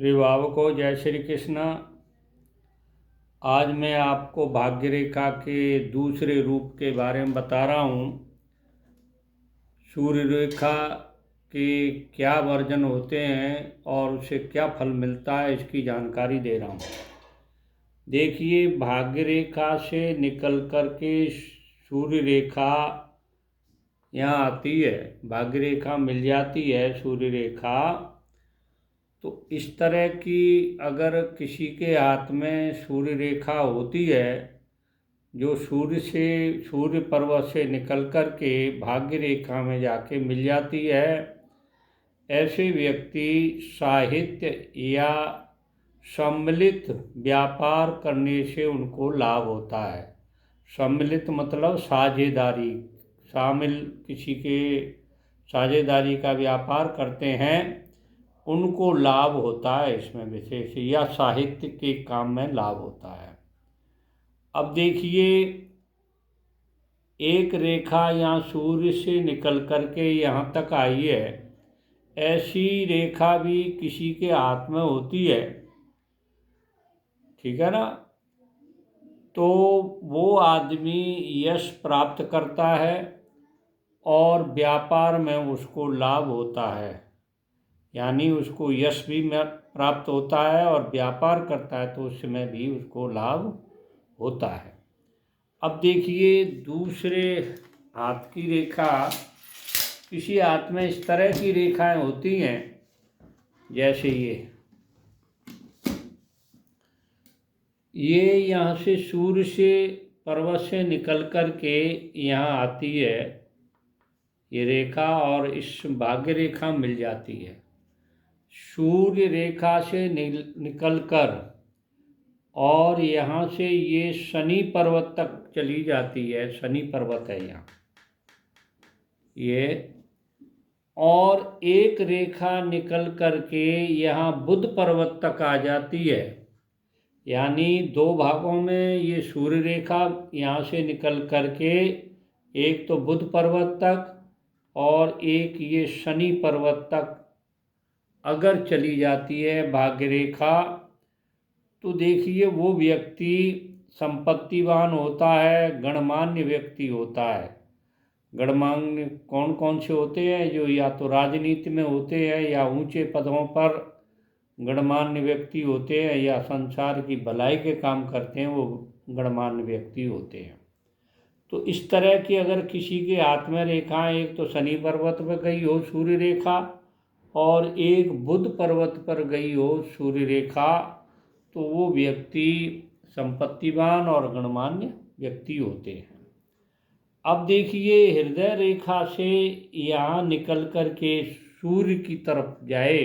अभिभावकों जय श्री कृष्ण। आज मैं आपको भाग्य रेखा के दूसरे रूप के बारे में बता रहा हूँ। सूर्य रेखा के क्या वर्जन होते हैं और उसे क्या फल मिलता है, इसकी जानकारी दे रहा हूँ। देखिए, भाग्य रेखा से निकल कर के सूर्य रेखा यहाँ आती है, भाग्य रेखा मिल जाती है सूर्य रेखा। तो इस तरह की अगर किसी के हाथ में सूर्य रेखा होती है, जो सूर्य पर्वत से निकल कर के भाग्य रेखा में जाके मिल जाती है, ऐसे व्यक्ति साहित्य या सम्मिलित व्यापार करने से उनको लाभ होता है। सम्मिलित मतलब साझेदारी, शामिल किसी के साझेदारी का व्यापार करते हैं, उनको लाभ होता है इसमें विशेष, या साहित्य के काम में लाभ होता है। अब देखिए, एक रेखा यहाँ सूर्य से निकल कर के यहाँ तक आई है, ऐसी रेखा भी किसी के हाथ में होती है, ठीक है ना। तो वो आदमी यश प्राप्त करता है और व्यापार में उसको लाभ होता है, यानी उसको यश भी प्राप्त होता है और व्यापार करता है तो उसमें भी उसको लाभ होता है। अब देखिए, दूसरे हाथ की रेखा, किसी हाथ में इस तरह की रेखाएं होती हैं, जैसे ये यहाँ से सूर्य से पर्वत से निकल कर के यहाँ आती है ये रेखा, और इस भाग्य रेखा मिल जाती है। सूर्य रेखा से निकलकर और यहाँ से ये शनि पर्वत तक चली जाती है, शनि पर्वत है यहाँ ये, और एक रेखा निकल कर के यहाँ बुध पर्वत तक आ जाती है। यानी दो भागों में ये सूर्य रेखा यहाँ से निकल कर के एक तो बुध पर्वत तक और एक ये शनि पर्वत तक अगर चली जाती है भाग्य रेखा, तो देखिए वो व्यक्ति संपत्तिवान होता है, गणमान्य व्यक्ति होता है। गणमान्य कौन कौन से होते हैं? जो या तो राजनीति में होते हैं या ऊंचे पदों पर गणमान्य व्यक्ति होते हैं, या संसार की भलाई के काम करते हैं, वो गणमान्य व्यक्ति होते हैं। तो इस तरह की अगर किसी के हाथ में रेखाएं, एक तो शनि पर्वत पर गई हो सूर्य रेखा और एक बुध पर्वत पर गई हो सूर्य रेखा, तो वो व्यक्ति संपत्तिवान और गणमान्य व्यक्ति होते हैं। अब देखिए, हृदय रेखा से यहाँ निकल कर के सूर्य की तरफ जाए,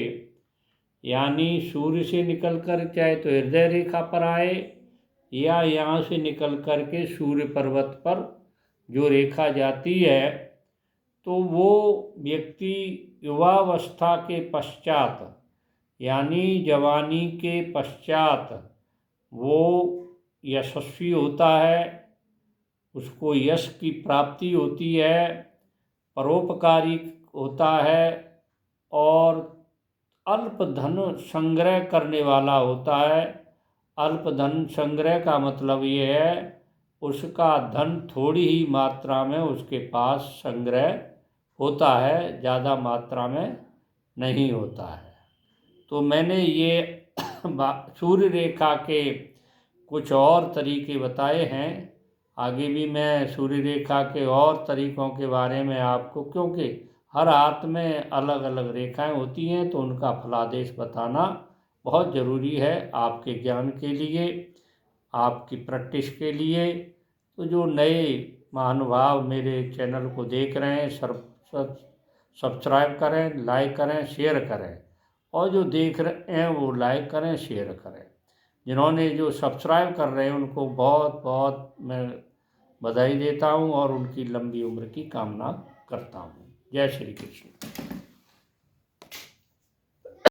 यानी सूर्य से निकल कर चाहे तो हृदय रेखा पर आए, या यहाँ से निकल कर के सूर्य पर्वत पर जो रेखा जाती है, तो वो व्यक्ति युवावस्था के पश्चात, यानी जवानी के पश्चात वो यशस्वी होता है, उसको यश की प्राप्ति होती है, परोपकारी होता है और अल्प धन संग्रह करने वाला होता है। अल्प धन संग्रह का मतलब ये है, उसका धन थोड़ी ही मात्रा में उसके पास संग्रह होता है, ज़्यादा मात्रा में नहीं होता है। तो मैंने ये सूर्य रेखा के कुछ और तरीके बताए हैं। आगे भी मैं सूर्य रेखा के और तरीक़ों के बारे में आपको, क्योंकि हर हाथ में अलग अलग रेखाएं होती हैं, तो उनका फलादेश बताना बहुत ज़रूरी है आपके ज्ञान के लिए, आपकी प्रैक्टिस के लिए। तो जो नए महानुभाव मेरे चैनल को देख रहे हैं, सब्सक्राइब करें, लाइक करें, शेयर करें, और जो देख रहे हैं वो लाइक करें, शेयर करें। जिन्होंने जो सब्सक्राइब कर रहे हैं उनको बहुत बहुत मैं बधाई देता हूँ और उनकी लंबी उम्र की कामना करता हूँ। जय श्री कृष्ण।